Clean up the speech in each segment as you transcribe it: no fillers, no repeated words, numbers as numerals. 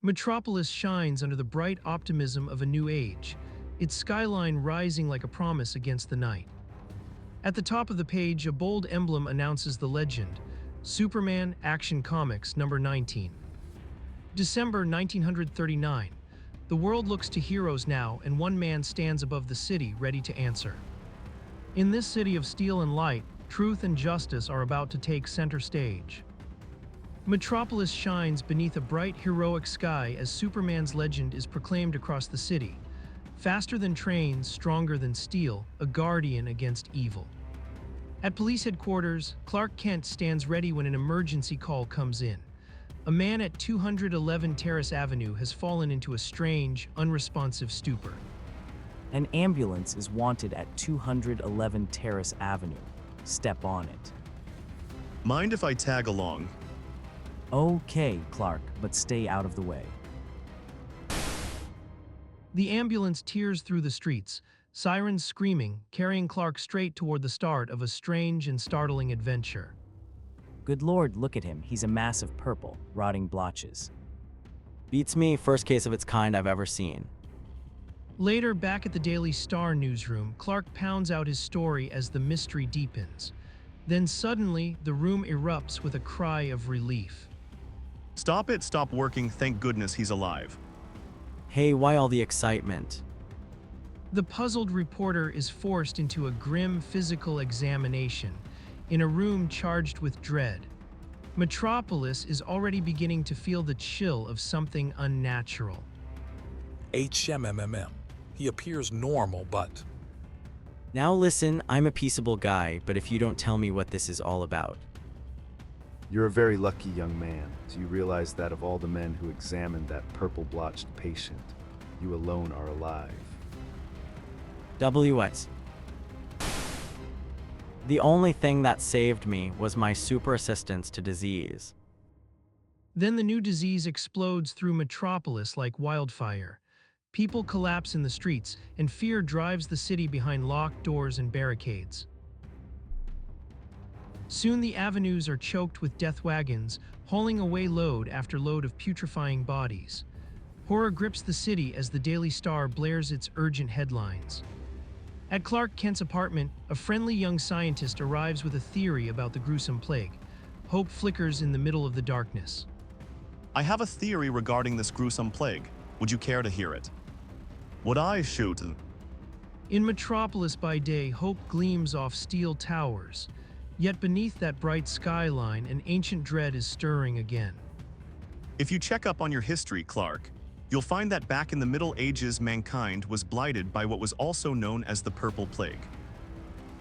Metropolis shines under the bright optimism of a new age, its skyline rising like a promise against the night. At the top of the page, a bold emblem announces the legend, Superman Action Comics number 19. December 1939. The world looks to heroes now, and one man stands above the city, ready to answer. In this city of steel and light, truth and justice are about to take center stage. Metropolis shines beneath a bright, heroic sky as Superman's legend is proclaimed across the city. Faster than trains, stronger than steel, a guardian against evil. At police headquarters, Clark Kent stands ready when an emergency call comes in. A man at 211 Terrace Avenue has fallen into a strange, unresponsive stupor. An ambulance is wanted at 211 Terrace Avenue. Step on it. Mind if I tag along? Okay, Clark, but stay out of the way. The ambulance tears through the streets, sirens screaming, carrying Clark straight toward the start of a strange and startling adventure. Good Lord, look at him. He's a mass of purple, rotting blotches. Beats me, first case of its kind I've ever seen. Later, back at the Daily Star newsroom, Clark pounds out his story as the mystery deepens. Then suddenly, the room erupts with a cry of relief. Stop it, stop working, thank goodness he's alive. Hey, why all the excitement? The puzzled reporter is forced into a grim physical examination in a room charged with dread. Metropolis is already beginning to feel the chill of something unnatural. HMMMM. He appears normal, but... Now listen, I'm a peaceable guy, but if you don't tell me what this is all about. You're a very lucky young man. Do you realize that of all the men who examined that purple-blotched patient, you alone are alive? WS. The only thing that saved me was my super resistance to disease. Then the new disease explodes through Metropolis like wildfire. People collapse in the streets, and fear drives the city behind locked doors and barricades. Soon the avenues are choked with death wagons, hauling away load after load of putrefying bodies. Horror grips the city as the Daily Star blares its urgent headlines. At Clark Kent's apartment, a friendly young scientist arrives with a theory about the gruesome plague. Hope flickers in the middle of the darkness. I have a theory regarding this gruesome plague. Would you care to hear it? Would I shoot? In Metropolis by day, hope gleams off steel towers. Yet beneath that bright skyline, an ancient dread is stirring again. If you check up on your history, Clark, you'll find that back in the Middle Ages, mankind was blighted by what was also known as the Purple Plague.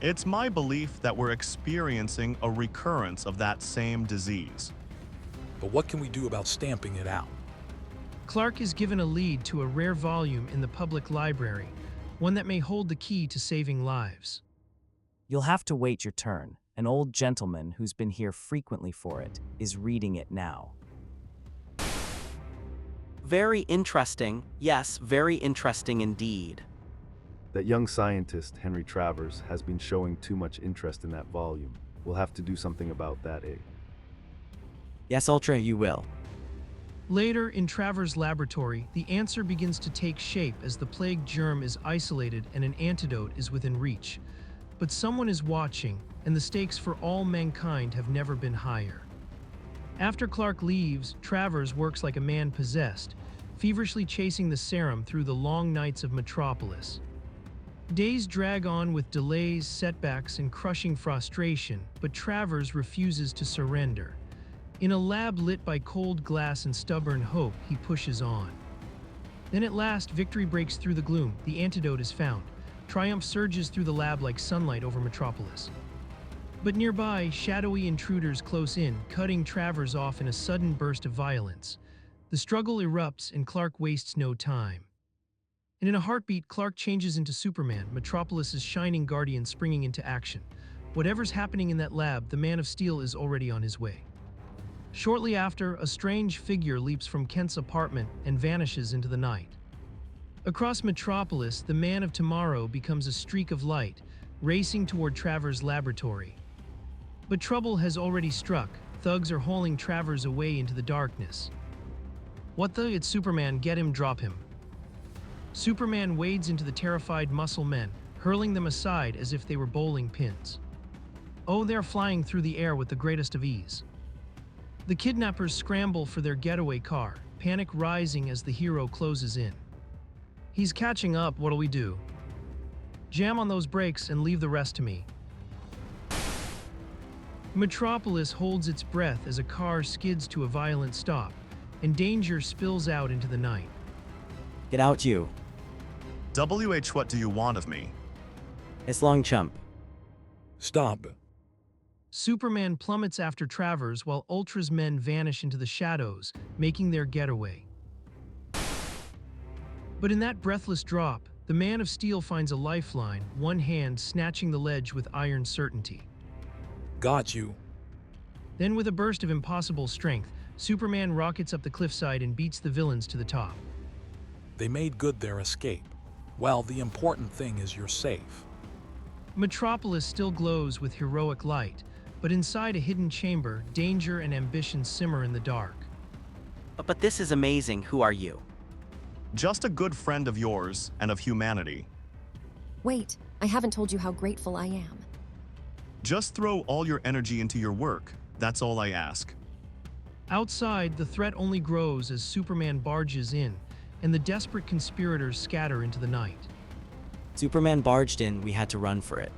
It's my belief that we're experiencing a recurrence of that same disease. But what can we do about stamping it out? Clark is given a lead to a rare volume in the public library, one that may hold the key to saving lives. You'll have to wait your turn. An old gentleman who's been here frequently for it is reading it now. Very interesting. Yes, very interesting indeed. That young scientist, Henry Travers, has been showing too much interest in that volume. We'll have to do something about that, eh? Yes, Ultra, you will. Later, in Travers' laboratory, the answer begins to take shape as the plague germ is isolated and an antidote is within reach. But someone is watching, and the stakes for all mankind have never been higher. After Clark leaves, Travers works like a man possessed, feverishly chasing the serum through the long nights of Metropolis. Days drag on with delays, setbacks, and crushing frustration, but Travers refuses to surrender. In a lab lit by cold glass and stubborn hope, he pushes on. Then at last, victory breaks through the gloom. The antidote is found. Triumph surges through the lab like sunlight over Metropolis. But nearby, shadowy intruders close in, cutting Travers off in a sudden burst of violence. The struggle erupts, and Clark wastes no time. And in a heartbeat, Clark changes into Superman, Metropolis's shining guardian springing into action. Whatever's happening in that lab, the Man of Steel is already on his way. Shortly after, a strange figure leaps from Kent's apartment and vanishes into the night. Across Metropolis, the Man of Tomorrow becomes a streak of light, racing toward Travers' laboratory. But trouble has already struck. Thugs are hauling Travers away into the darkness. What the? It's Superman, get him, drop him. Superman wades into the terrified muscle men, hurling them aside as if they were bowling pins. Oh, they're flying through the air with the greatest of ease. The kidnappers scramble for their getaway car, panic rising as the hero closes in. He's catching up, what'll we do? Jam on those brakes and leave the rest to me. Metropolis holds its breath as a car skids to a violent stop, and danger spills out into the night. Get out, you. WH, what do you want of me? It's long chump. Stop. Superman plummets after Travers while Ultra's men vanish into the shadows, making their getaway. But in that breathless drop, the Man of Steel finds a lifeline, one hand snatching the ledge with iron certainty. Got you. Then with a burst of impossible strength, Superman rockets up the cliffside and beats the villains to the top. They made good their escape. Well, the important thing is you're safe. Metropolis still glows with heroic light, but inside a hidden chamber, danger and ambition simmer in the dark. But this is amazing. Who are you? Just a good friend of yours and of humanity. Wait, I haven't told you how grateful I am. Just throw all your energy into your work. That's all I ask. Outside, the threat only grows as Superman barges in, and the desperate conspirators scatter into the night. Superman barged in, we had to run for it.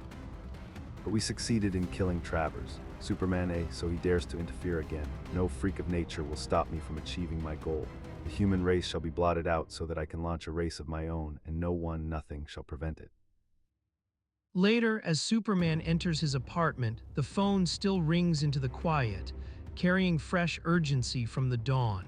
But we succeeded in killing Travers. Superman A, so he dares to interfere again. No freak of nature will stop me from achieving my goal. The human race shall be blotted out so that I can launch a race of my own, and no one, nothing shall prevent it. Later, as Superman enters his apartment, the phone still rings into the quiet, carrying fresh urgency from the dawn.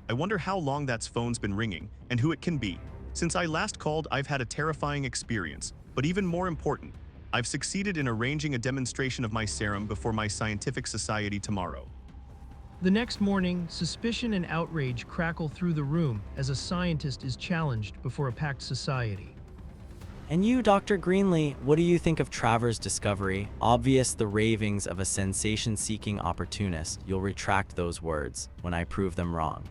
I wonder how long that phone's been ringing and who it can be. Since I last called, I've had a terrifying experience, but even more important, I've succeeded in arranging a demonstration of my serum before my scientific society tomorrow. The next morning, suspicion and outrage crackle through the room as a scientist is challenged before a packed society. And you, Dr. Greenlee, what do you think of Travers' discovery? Obvious the ravings of a sensation-seeking opportunist. You'll retract those words when I prove them wrong.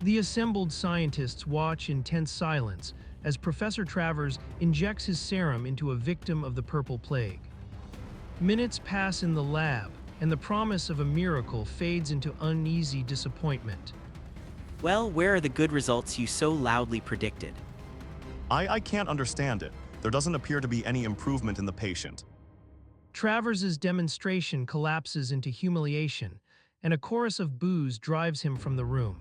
The assembled scientists watch in tense silence as Professor Travers injects his serum into a victim of the Purple Plague. Minutes pass in the lab, and the promise of a miracle fades into uneasy disappointment. Well, where are the good results you so loudly predicted? I can't understand it. There doesn't appear to be any improvement in the patient. Travers' demonstration collapses into humiliation, and a chorus of boos drives him from the room.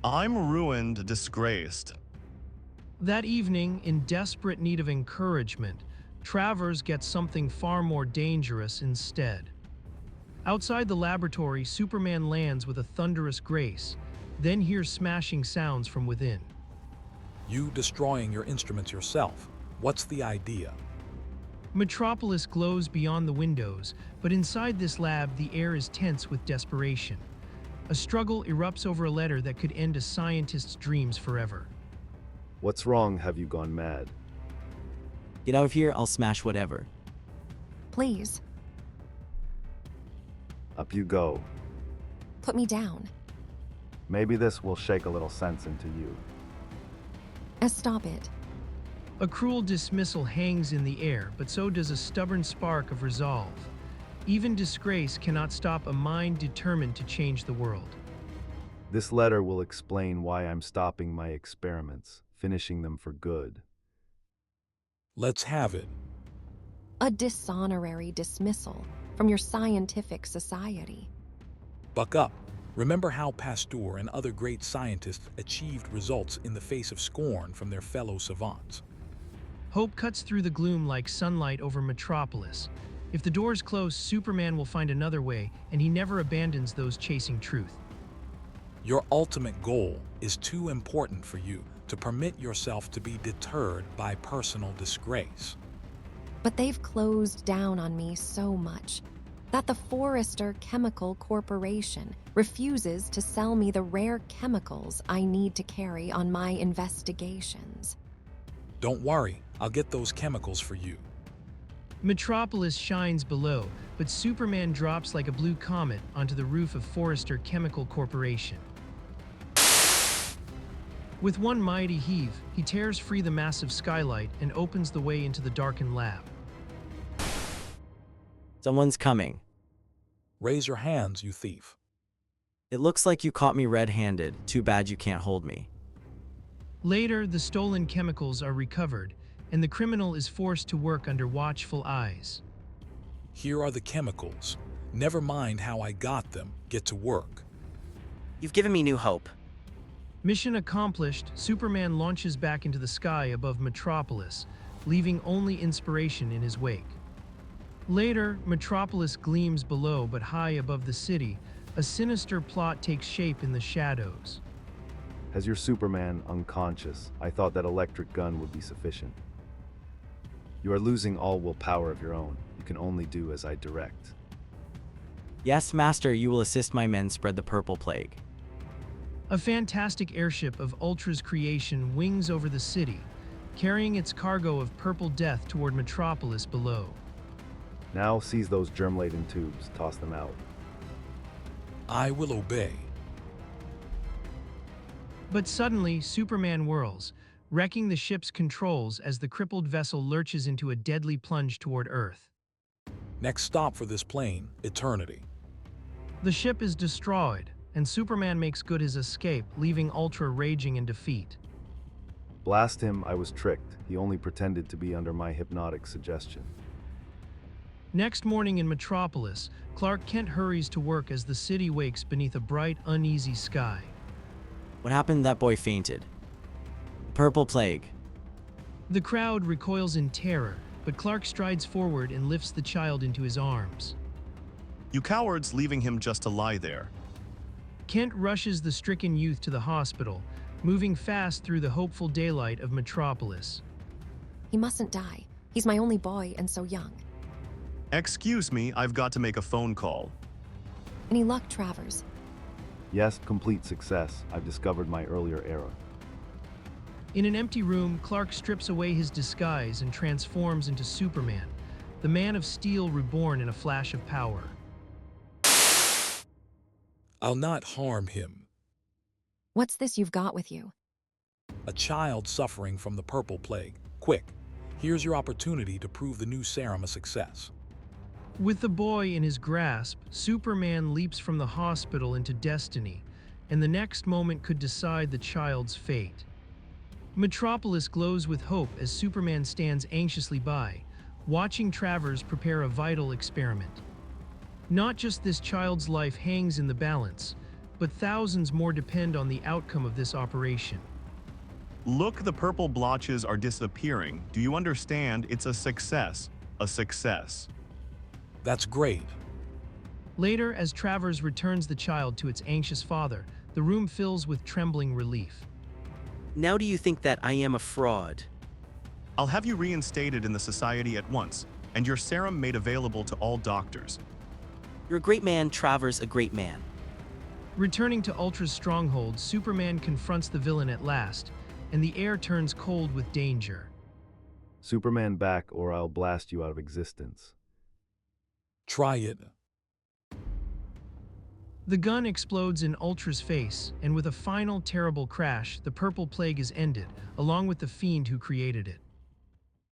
I'm ruined, disgraced. That evening, in desperate need of encouragement, Travers gets something far more dangerous instead. Outside the laboratory, Superman lands with a thunderous grace, then hears smashing sounds from within. You destroying your instruments yourself. What's the idea? Metropolis glows beyond the windows, but inside this lab, the air is tense with desperation. A struggle erupts over a letter that could end a scientist's dreams forever. What's wrong? Have you gone mad? Get out of here, I'll smash whatever. Please, Up you go. put me down. Maybe this will shake a little sense into you. Stop it. A cruel dismissal hangs in the air, but so does a stubborn spark of resolve. Even disgrace cannot stop a mind determined to change the world. This letter will explain why I'm stopping my experiments, finishing them for good. Let's have it. A dishonorary dismissal from your scientific society. Buck up. Remember how Pasteur and other great scientists achieved results in the face of scorn from their fellow savants. Hope cuts through the gloom like sunlight over Metropolis. If the doors close, Superman will find another way, and he never abandons those chasing truth. Your ultimate goal is too important for you to permit yourself to be deterred by personal disgrace. But they've closed down on me so much that the Forrester Chemical Corporation refuses to sell me the rare chemicals I need to carry on my investigations. Don't worry, I'll get those chemicals for you. Metropolis shines below, but Superman drops like a blue comet onto the roof of Forrester Chemical Corporation. With one mighty heave, he tears free the massive skylight and opens the way into the darkened lab. Someone's coming. Raise your hands, you thief. It looks like you caught me red-handed. Too bad you can't hold me. Later, the stolen chemicals are recovered, and the criminal is forced to work under watchful eyes. Here are the chemicals. Never mind how I got them. Get to work. You've given me new hope. Mission accomplished, Superman launches back into the sky above Metropolis, leaving only inspiration in his wake. Later, Metropolis gleams below but high above the city. A sinister plot takes shape in the shadows. As your Superman unconscious, I thought that electric gun would be sufficient. You are losing all willpower of your own. You can only do as I direct. Yes, Master, you will assist my men spread the purple plague. A fantastic airship of Ultra's creation wings over the city, carrying its cargo of purple death toward Metropolis below. Now seize those germ-laden tubes, toss them out. I will obey. But suddenly, Superman whirls, wrecking the ship's controls as the crippled vessel lurches into a deadly plunge toward Earth. Next stop for this plane, Eternity. The ship is destroyed, and Superman makes good his escape, leaving Ultra raging in defeat. Blast him, I was tricked. He only pretended to be under my hypnotic suggestion. Next morning in Metropolis, Clark Kent hurries to work as the city wakes beneath a bright, uneasy sky. What happened? That boy fainted. The purple plague. The crowd recoils in terror, but Clark strides forward and lifts the child into his arms. You cowards, leaving him just to lie there. Kent rushes the stricken youth to the hospital, moving fast through the hopeful daylight of Metropolis. He mustn't die. He's my only boy and so young. Excuse me, I've got to make a phone call. Any luck, Travers? Yes, complete success. I've discovered my earlier error. In an empty room, Clark strips away his disguise and transforms into Superman, the Man of Steel reborn in a flash of power. I'll not harm him. What's this you've got with you? A child suffering from the purple plague. Quick, here's your opportunity to prove the new serum a success. With the boy in his grasp, Superman leaps from the hospital into destiny, and the next moment could decide the child's fate. Metropolis glows with hope as Superman stands anxiously by, watching Travers prepare a vital experiment. Not just this child's life hangs in the balance, but thousands more depend on the outcome of this operation. Look, the purple blotches are disappearing. Do you understand? It's a success. A success. That's great. Later, as Travers returns the child to its anxious father, the room fills with trembling relief. Now do you think that I am a fraud? I'll have you reinstated in the society at once, and your serum made available to all doctors. You're a great man, Travers, a great man. Returning to Ultra's stronghold, Superman confronts the villain at last, and the air turns cold with danger. Superman back, or I'll blast you out of existence. Try it. The gun explodes in Ultra's face, and with a final terrible crash, the purple plague is ended, along with the fiend who created it.